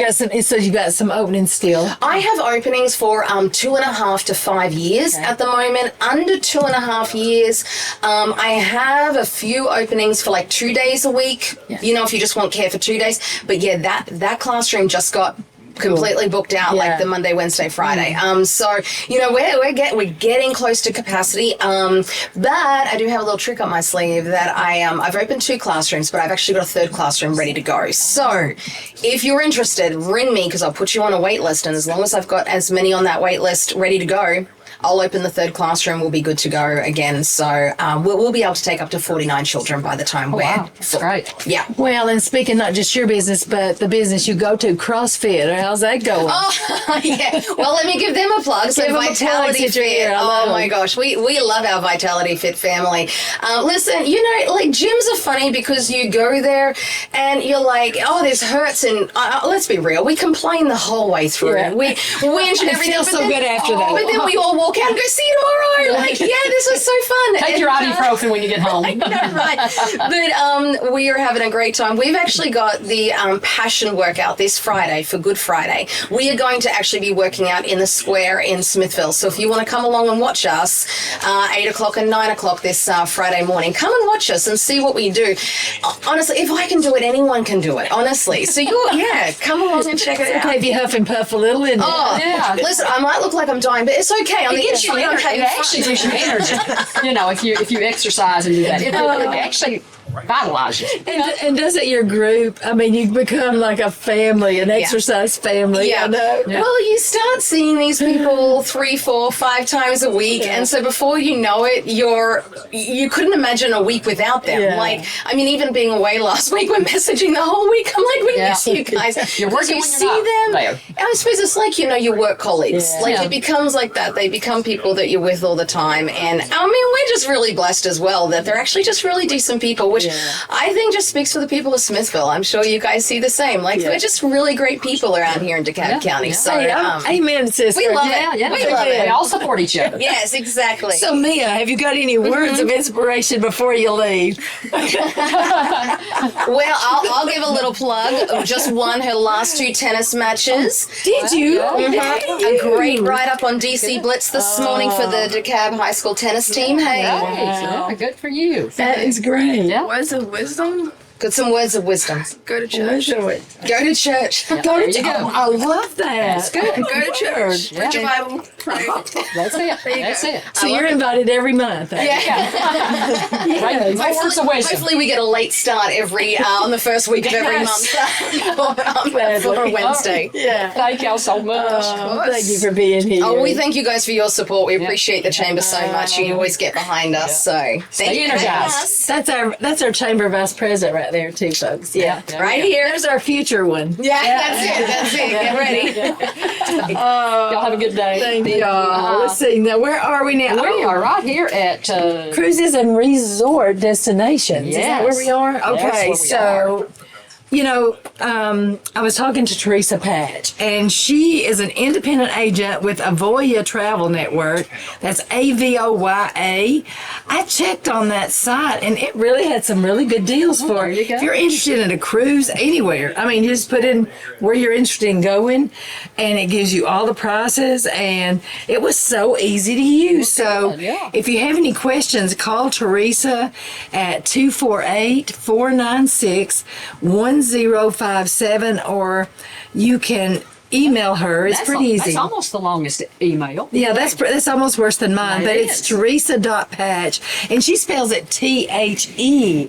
got some openings still. I have openings for 2.5 to 5 years at the moment. Under 2.5 years, I have a few openings for like 2 days a week. If you just want care for 2 days. But yeah, that classroom just got completely booked out like the Monday, Wednesday, Friday. So we're getting close to capacity. But I do have a little trick on my sleeve that I've opened 2 classrooms, but I've actually got a 3rd classroom ready to go. So if you're interested, ring me because I'll put you on a wait list, and as long as I've got as many on that wait list ready to go, I'll open the 3rd classroom. We'll be good to go again. So we'll be able to take up to 49 children by the time we're That's great. Yeah. Well, and speaking not just your business, but the business you go to, CrossFit, how's that going? Oh, yeah. Well, let me give them a plug. So Give them a plug, Vitality Cedric. Fit. I love Oh, my them. gosh. We love our Vitality Fit family. Listen, gyms are funny because you go there and you're like, oh, this hurts. And let's be real. We complain the whole way through. Yeah. We whinge and everything. feels so good after that. But then we all walk out and go, see you tomorrow. Like, yeah, this was so fun. Take your ibuprofen when you get home. Right. But we are having a great time. We've actually got the passion workout this Friday for Good Friday. We are going to actually be working out in the square in Smithville. So if you want to come along and watch us, 8 o'clock and 9 o'clock this Friday morning, come and watch us and see what we do. Honestly, if I can do it, anyone can do it, honestly. So come along and check it out. Okay, if you huff and puff a little in Oh, Yeah. listen, I might look like I'm dying, but it's okay. On the It gives you inside, I'm energy. having It actually gives you energy. If you exercise and do that, it actually vitalizes you. And does it your group? I mean, you become like a family, an exercise family. Yeah. I know. Well, you start seeing these people 3, 4, 5 times a week, and so before you know it, you couldn't imagine a week without them. Yeah. Like, I mean, even being away last week, we're messaging the whole week. I'm like, we miss you guys. You're working you when see you're not them. there. I suppose it's like your work colleagues. Yeah. Like Yeah. it becomes like that. They become people that you're with all the time, and I mean, we're just really blessed as well that they're actually just really decent people, which I think just speaks for the people of Smithville. I'm sure you guys see the same. Like, we're just really great people around here in DeKalb County. Yeah. So, Amen, sister. we love Yeah, it. yeah. We love We it. all support each other. Yes, exactly. So, Mia, have you got any words of inspiration before you leave? Well, I'll give a little plug of just won her last 2 tennis matches. Did you? A great write-up on DC Blitz this morning for the DeKalb High School tennis team. Hey, Yeah, good for you. That is great. Yeah. Words of wisdom. got some words of wisdom. Go to church. Go to church. Go to church. I love that. That's good. Go to church. Read your Bible. Pray. That's it. That's it. So you're invited every month. Right. Words of wisdom. Hopefully we get a late start every on the first week of every month for a Wednesday. Yeah. Thank y'all so much. Thank you for being here. Oh, we thank you guys for your support. We appreciate the chamber so much. You always get behind us. So thank Stay you for having energized. us. That's our chamber vice president right there too, folks. Yeah. Right here. There's our future one. Yeah, that's it. That's it. Get ready. Y'all have a good day. Thank y'all. Let's see. Now, where are we now? We are right here at Cruises and resort destinations. Is that where Yes. we are? That's Okay, where we so. You know, I was talking to Teresa Patch, and she is an independent agent with Avoya Travel Network. That's AVOYA. I checked on that site, and it really had some really good deals for there you go. if you're interested in a cruise anywhere. I mean, you just put in where you're interested in going, and it gives you all the prices, and it was so easy to use. So yeah. if you have any questions, call Teresa at 248-496-1057, or you can email her. It's pretty easy. That's almost the longest email. Yeah, that's almost worse than mine. But it's Teresa.Patch, and she spells it Teresa.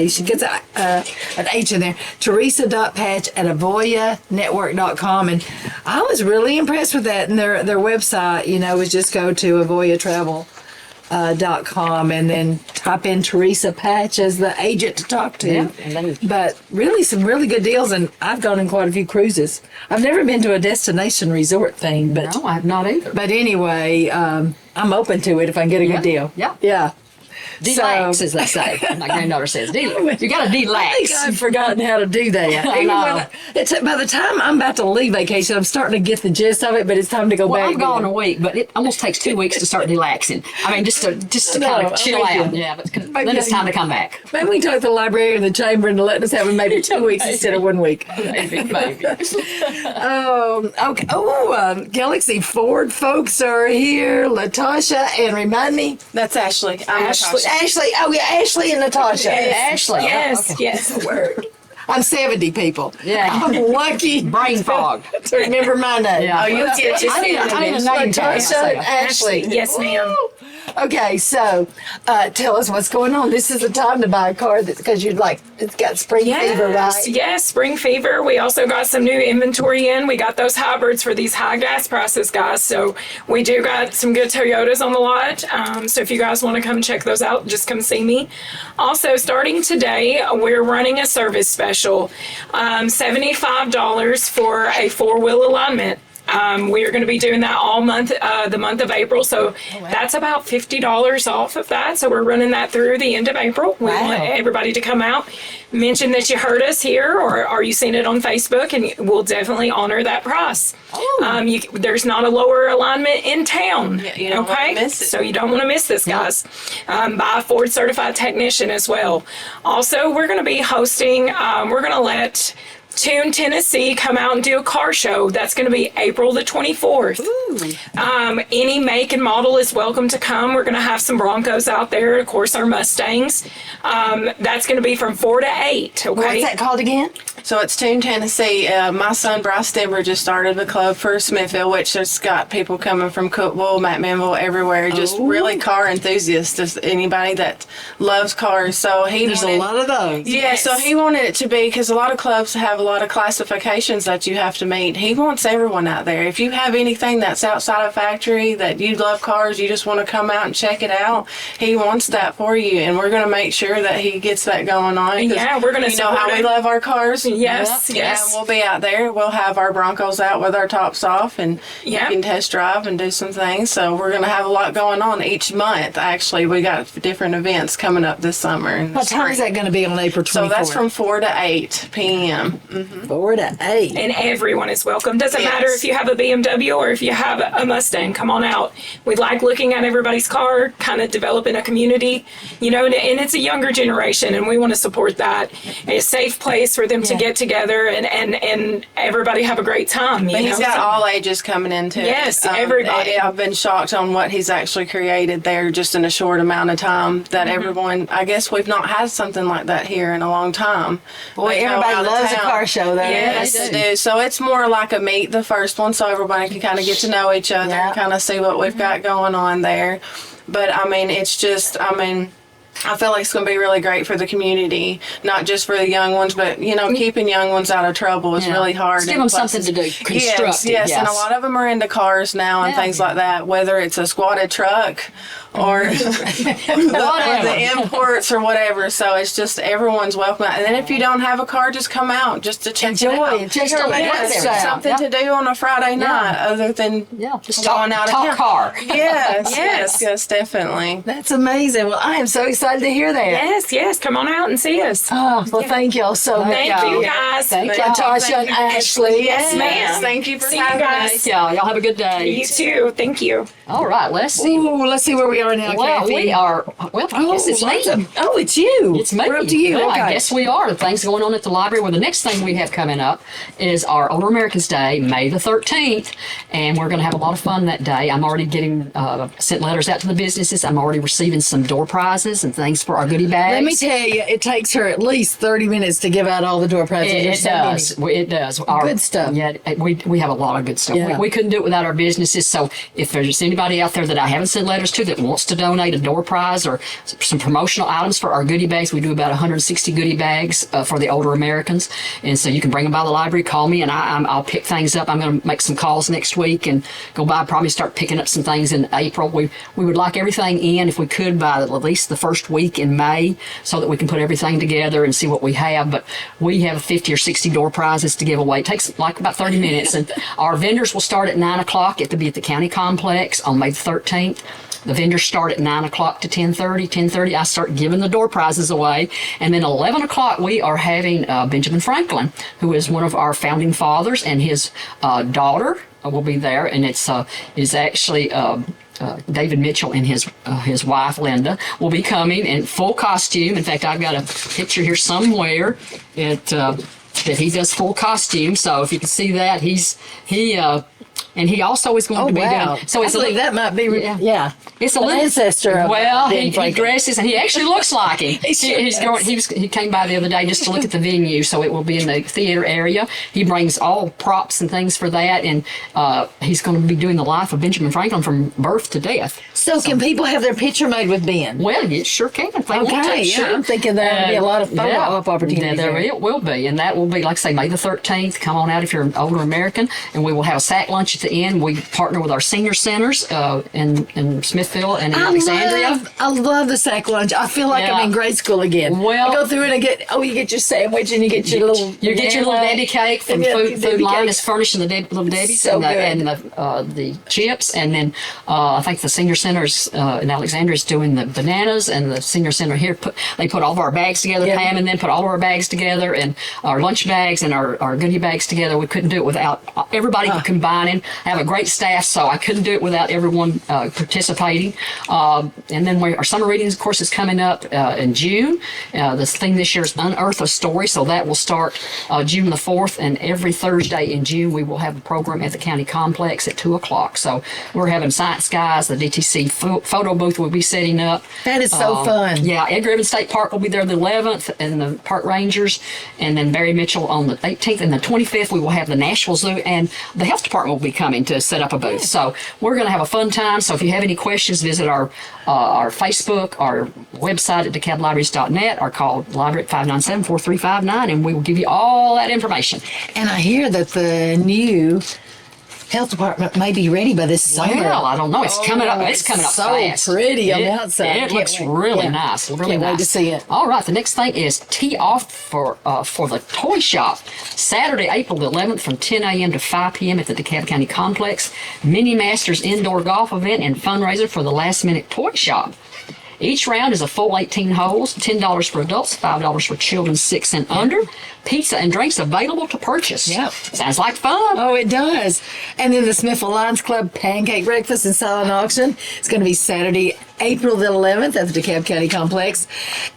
She gets an H in there. Teresa.Patch@avoyanetwork.com, and I was really impressed with that. And their website, is just go to avoyatravel.com and then type in Teresa Patch as the agent to talk to. Yeah, and then- But really some really good deals, and I've gone on quite a few cruises. I've never been to a destination resort thing, but No, I have not either. but anyway, I'm open to it if I can get a good deal. Yeah. Yeah. Delax, as they say. My granddaughter says, "Delax." You got to I think delax. I've forgotten how to do that. I Even know. when by the time I'm about to leave vacation, I'm starting to get the gist of it, but it's time to go Well, back. I'm gone again. a week, but it almost takes 2 weeks to start relaxing. I mean, just to No, kind I'm of chill with out. you. Yeah, but then it's time to come back. Maybe we can talk to the library and the chamber and let us have it maybe 2 weeks instead of 1 week. Maybe. Okay. Oh, Galaxy Ford folks are here. Latasha and remind me. That's Ashley. I'm Natasha. Ashley. Oh yeah, Ashley and Natasha. Ashley. Yes, Okay. yes. Word. I'm 70 people. Yeah. I'm lucky. Brain fog. To remember my name. Yeah. Oh, you get I need a name tag. Latasha and Ashley. Yes, ma'am. Woo. Okay, so tell us what's going on. This is the time to buy a car because it's got spring fever, right? Yes, spring fever. We also got some new inventory in. We got those hybrids for these high gas prices, guys. So we do got some good Toyotas on the lot. So if you guys want to come check those out, just come see me. Also, starting today, we're running a service special, $75 for a 4-wheel alignment. We are going to be doing that all month, the month of April. So that's about $50 off of that. So we're running that through the end of April. We want everybody to come out, mention that you heard us here or you seen it on Facebook, and we'll definitely honor that price. There's not a lower alignment in town. you don't wanna miss it. So you don't want to miss this, guys. By a Ford certified technician as well. Also, we're going to be hosting, we're going to let Tune Tennessee come out and do a car show. That's going to be April the 24th. Any make and model is welcome to come. We're going to have some Broncos out there, of course, our Mustangs. That's going to be from 4 to 8. Okay. What's that called again? So it's Tune Tennessee. My son Bryce Denver just started the club for Smithville, which has got people coming from Cookville, McMinnville, everywhere. Just really car enthusiasts, just anybody that loves cars. So There's a lot of those. Yeah, so he wanted it to be, because a lot of clubs have a lot of classifications that you have to meet. He wants everyone out there. If you have anything that's outside of factory, that you love cars, you just want to come out and check it out, he wants that for you. And we're going to make sure that he gets that going on. Yeah, we're going to know how we love our cars. Yes, Yeah, we'll be out there. We'll have our Broncos out with our tops off, and you can test drive and do some things. So we're going to have a lot going on each month. Actually, we got different events coming up this summer. What time is that going to be on April 24th? So that's from 4 to 8 p.m. 4 to 8. And everyone is welcome. Doesn't matter if you have a BMW or if you have a Mustang. Come on out. We like looking at everybody's car, kind of developing a community, and it's a younger generation, and we want to support that. A safe place for them to get together and everybody have a great time. But he's got all ages coming into it. Yes, everybody. I've been shocked on what he's actually created there just in a short amount of time. That everyone, I guess we've not had something like that here in a long time. Boy, They go everybody out of loves a town. car show, though. Yes, they do. So it's more like a meet the first one, so everybody can kind of get to know each other and kind of see what we've got going on there. But I mean, it's just, I feel like it's going to be really great for the community, not just for the young ones, but, keeping young ones out of trouble is really hard. Just give them something to do. Constructive. Yes, and a lot of them are into cars now and things like that, whether it's a squatted truck or the imports or whatever. So it's just everyone's welcome. And then if you don't have a car, just come out just to check it out. Check your Something to do on a Friday night other than just going out of town. talk car. Yes, definitely. That's amazing. Well, I am so excited to hear that. Yes. Come on out and see us. Oh, well, thank y'all so much. Thank you, guys. Thank you, Natasha and Ashley. Yes, ma'am. Thank you for See you having guys. us. Y'all have a good day. You too. Thank you. All right, let's see. Ooh, let's see where we are. are now, Well, Kathy? we are. Well, I guess it's me. It's you. It's me. We're up to you. Well, okay. I guess we are. The things going on at the library. Well, the next thing we have coming up is our Older Americans Day, May the 13th, and we're going to have a lot of fun that day. I'm already getting sent letters out to the businesses. I'm already receiving some door prizes and things for our goodie bags. Let me tell you, it takes her at least 30 minutes to give out all the door prizes. It There's so does. many. It does. Good stuff. Yeah, we have a lot of good stuff. Yeah. We couldn't do it without our businesses. So if there's anybody out there that I haven't sent letters to that wants to donate a door prize or some promotional items for our goodie bags, we do about 160 goodie bags for the older Americans. And so you can bring them by the library, call me, and I'll pick things up. I'm going to make some calls next week and go by, probably start picking up some things in April. We would like everything in, if we could, by at least the first week in May so that we can put everything together and see what we have. But we have 50 or 60 door prizes to give away. It takes like about 30 minutes. And our vendors will start at 9 o'clock. It will be at the county complex on May the 13th. The vendors start at 9 o'clock to 10:30. 10:30, I start giving the door prizes away. And then 11 o'clock, we are having Benjamin Franklin, who is one of our founding fathers, and his daughter will be there. And it's actually David Mitchell and his wife, Linda, will be coming in full costume. In fact, I've got a picture here somewhere that he does full costume. So if you can see that, and he also is going to be doing. So it's that might be. Yeah. It's a an little ancestor of Well, he Franklin. dresses, and he actually looks like him. He came by the other day just to look at the venue, so it will be in the theater area. He brings all props and things for that, and he's going to be doing the life of Benjamin Franklin from birth to death. So can people have their picture made with Ben? Well, you sure can if they want to. Okay, yeah, Sure. I'm thinking there'll be a lot of photo-op opportunities There there. will be, and that will be, like I say, May the 13th. Come on out if you're an older American, and we will have a sack lunch at the end. We partner with our senior centers in Smithville and in Alexandria. I love the sack lunch. I feel like I'm in grade school again. Well, I go through and you get your sandwich and you get your little Debbie cake from Food Debbie Line cake. is furnishing the Little Debbie's So and the chips, and then I think the senior centers in Alexandria is doing the bananas, and the senior center here they put all of our bags together, Pam, and then put all of our bags together and our lunch bags and our goodie bags together. We couldn't do it without everybody combining. I have a great staff, so I couldn't do it without everyone participating. And then our summer readings, of course, is coming up in June. The theme this year is Unearth a Story, so that will start June the 4th, and every Thursday in June we will have a program at the county complex at 2 o'clock. So we're having Science Guys, the DTC photo booth will be setting up. That is so fun. Yeah, Edgar Evans State Park will be there the 11th, and the Park Rangers, and then Barry Mitchell on the 18th, and the 25th we will have the Nashville Zoo, and the health department will be coming to set up a booth. So we're going to have a fun time. So if you have any questions, visit our Facebook, our website at DeKalbLibraries.net, or call the library at 597-4359, and we will give you all that information. And I hear that the new health department may be ready by this summer. Well, I don't know. It's coming up. It's coming up so fast. pretty on the outside. It Can't looks wait. really Yeah. nice. Really Can't nice. wait to see it. All right. The next thing is tee off for the toy shop. Saturday, April the 11th, from 10 a.m. to 5 p.m. at the DeKalb County Complex. Mini Masters indoor golf event and fundraiser for the Last Minute Toy Shop. Each round is a full 18 holes, $10 for adults, $5 for children 6 and under. Pizza and drinks available to purchase. Yep. Sounds like fun. Oh, it does. And then the Smithville Lions Club Pancake Breakfast and Silent Auction. It's going to be Saturday, April the 11th at the DeKalb County Complex.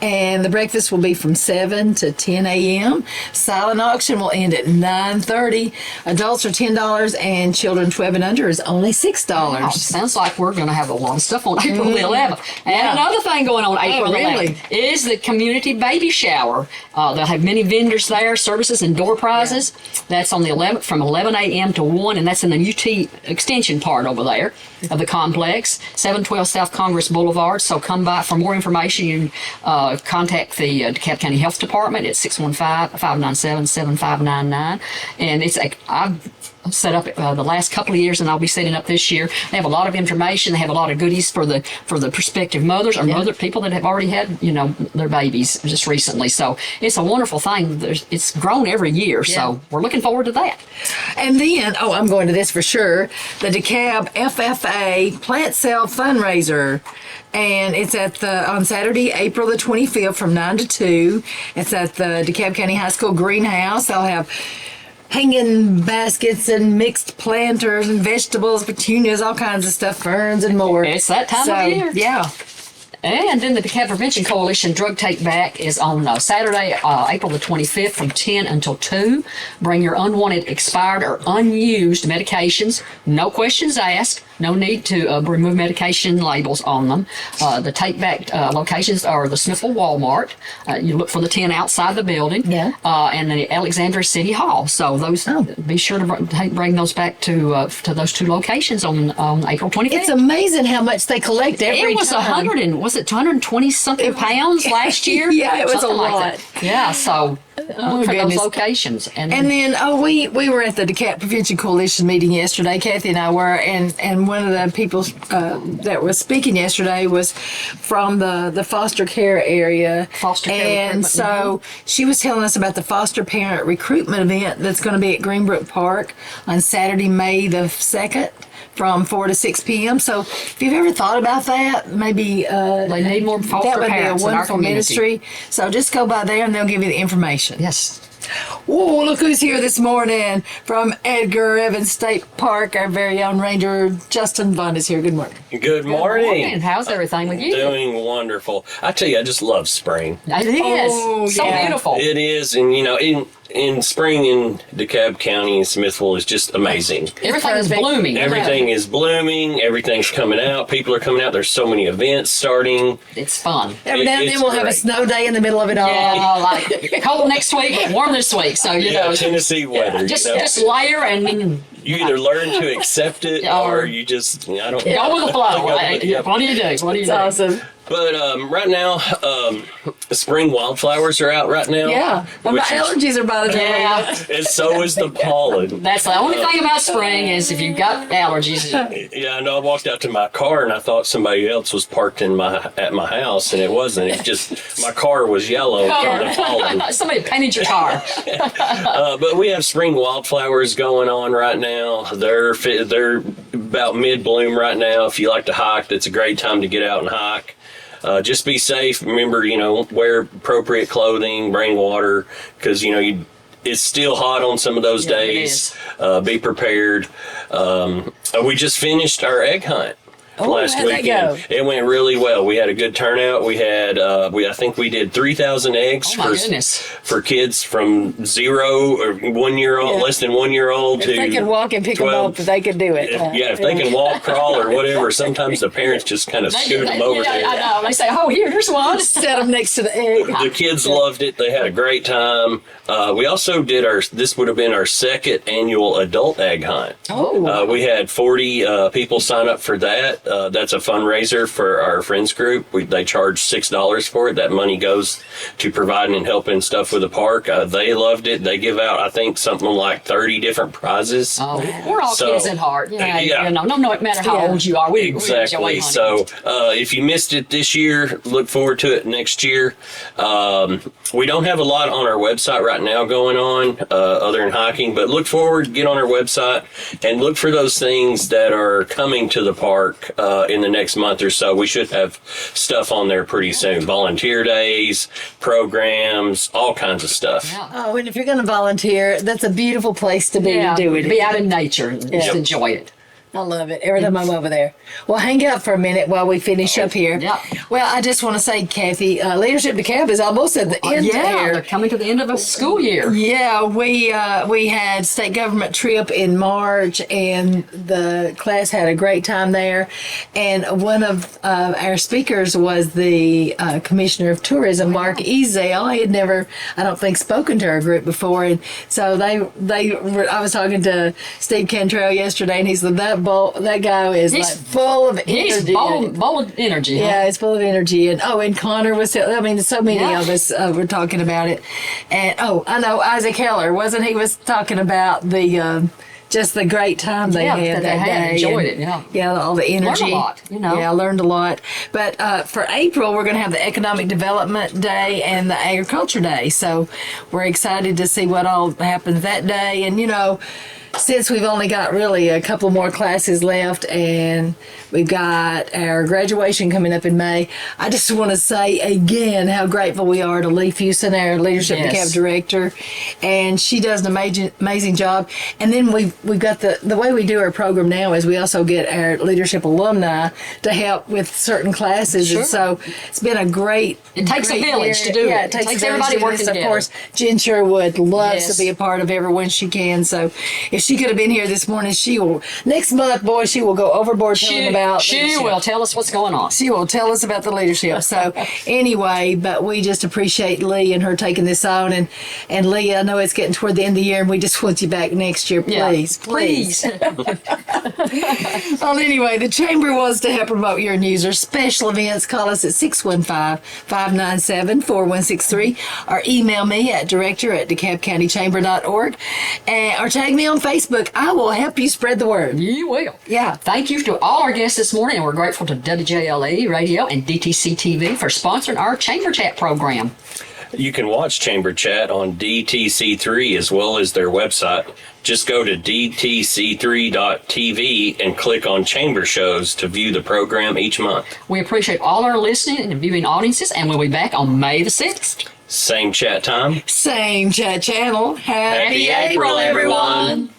And the breakfast will be from 7 to 10 a.m. Silent Auction will end at 9:30. Adults are $10 and children 12 and under is only $6. Wow, sounds like we're going to have a lot of stuff on April the 11th. And another thing going on April the 11th is the community baby shower. They'll have many vendors there, services and door prizes. That's on the 11th from 11 a.m. to 1, and that's in the UT extension part over there of the complex, 712 South Congress Boulevard. So come by for more information. You can contact the DeKalb County Health Department at 615-597-7599. And I've set up the last couple of years, and I'll be setting up this year. They have a lot of information. They have a lot of goodies for the prospective mothers or other people that have already had their babies just recently. So it's a wonderful thing. It's grown every year, so we're looking forward to that. And then, I'm going to this for sure, the DeKalb FFA Plant Sale Fundraiser. And it's on Saturday, April the 25th from 9 to 2. It's at the DeKalb County High School Greenhouse. They'll have hanging baskets and mixed planters and vegetables, petunias, all kinds of stuff, ferns and more. It's that time of year. Yeah. And then the DeKalb Prevention Coalition Drug Take Back is on Saturday, April the 25th from 10 until 2. Bring your unwanted, expired, or unused medications. No questions asked. No need to remove medication labels on them. The take back locations are the Smithville Walmart. You look for the 10 outside the building. Yeah. And the Alexandria City Hall. So those, be sure to bring those back to those 2 locations on April 25th. It's amazing how much they collect every It was time. 220 something pounds last year? Yeah, it was Something a like lot. that. Yeah, so Oh, for goodness. those locations. And then we were at the DeKalb Prevention Coalition meeting yesterday. Kathy and I were, and one of the people that was speaking yesterday was from the foster care area. Foster care and recruitment, so she was telling us about the foster parent recruitment event that's going to be at Greenbrook Park on Saturday, May the 2nd. From 4 to 6 p.m. So if you've ever thought about that, maybe they need more foster that would be a parents in our wonderful community. ministry. So just go by there and they'll give you the information. Yes. Whoa, look who's here this morning from Edgar Evans State Park. Our very own ranger, Justin Vaughn, is here. Good morning. Good morning. And how's everything with you? Doing wonderful. I tell you, I just love spring. It is. So beautiful. It is, and in spring in DeKalb County and Smithville is just amazing. Everything is blooming. Everything is blooming. Everything's coming out. People are coming out. There's so many events starting. It's fun. Every now and then we'll have a great. snow day in the middle of it all. Yeah, like cold next week, but warm this week. So you know, Tennessee weather. just layer and you either learn to accept it or you just I don't go with the flow. What do you do? What do you do? It's awesome. But right now, spring wildflowers are out right now. Yeah. Well, my allergies are bothering me. Yeah. And so is the pollen. That's the only thing about spring is if you've got allergies. Yeah, I know. I walked out to my car and I thought somebody else was parked at my house, and it wasn't. It just my car was yellow from the pollen. Somebody painted your car. But we have spring wildflowers going on right now. They're about mid bloom right now. If you like to hike, that's a great time to get out and hike. Just be safe. Remember, wear appropriate clothing, bring water, because, it's still hot on some of those days. Be prepared. We just finished our egg hunt. Last how'd that weekend. go? It went really well. We had a good turnout. We had, I think we did 3,000 eggs for kids from 0 or 1 year old, less than 1 year old If to they could walk and pick 12. them up, they could do it. If they can walk, crawl, or whatever, sometimes the parents just kind of scoot them over there. I know. They say, "Oh, here's one." Set them next to the egg. The kids loved it. They had a great time. We also did this would have been our second annual adult egg hunt. Oh. We had 40 people sign up for that. That's a fundraiser for our friends group. They charge $6 for it. That money goes to providing and helping stuff with the park. They loved it. They give out, I think, something like 30 different prizes. Oh, we're all kids at heart. No matter how old you are, we enjoy Exactly. hunting. So if you missed it this year, look forward to it next year. We don't have a lot on our website right now going on other than hiking, but look forward, get on our website, and look for those things that are coming to the park in the next month or so. We should have stuff on there pretty soon. Volunteer days, programs, all kinds of stuff. Yeah. Oh, and if you're going to volunteer, that's a beautiful place to be Yeah, to do it. be out in nature and just enjoy it. I love it. Every time I'm over there. Well, hang out for a minute while we finish up here. Yeah. Well, I just want to say, Kathy, Leadership DeKalb is almost at the end They're here. coming to the end of a school year. Yeah, we had state government trip in March, and the class had a great time there. And one of our speakers was the Commissioner of Tourism, Mark Ezell. He had never, I don't think, spoken to our group before, and so I was talking to Steve Cantrell yesterday, and he said that guy is He's like full of energy. He's full of energy. Yeah, it's full of energy. And Connor was, so many of us were talking about it. And I know Isaac Heller, wasn't he, was talking about the, just the great time they had that day. Enjoyed it, yeah. Yeah, all the energy. Learned a lot, Yeah, I learned a lot. But for April, we're going to have the Economic Development Day and the Agriculture Day. So we're excited to see what all happens that day. And, since we've only got really a couple more classes left and we've got our graduation coming up in May, I just want to say again how grateful we are to Lee Fusen, our leadership DeKalb director, and she does an amazing job. And then we've got the way we do our program now is we also get our leadership alumni to help with certain classes, and so it's been a great. It takes a village to do it. It takes everybody working together. Of course, Jen Sherwood loves to be a part of everyone she can. So if she could have been here this morning, she will. Next month, boy, she will go overboard telling about. She leadership. will tell us what's going on. She will tell us about the leadership. So anyway, but we just appreciate Lee and her taking this on. And Lee, I know it's getting toward the end of the year, and we just want you back next year, please. Well, anyway, the Chamber wants to help promote your news or special events. Call us at 615-597-4163 or email me at director@DeKalbCountyChamber.org or tag me on Facebook. I will help you spread the word. You will. Yeah. Thank you to all our guests this morning, and we're grateful to WJLE Radio and DTC TV for sponsoring our Chamber Chat program. You can watch Chamber Chat on DTC3 as well as their website. Just go to dtc3.tv and click on Chamber Shows to view the program each month. We appreciate all our listening and viewing audiences, and we'll be back on May the 6th. Same chat time. Same chat channel. Happy April, everyone.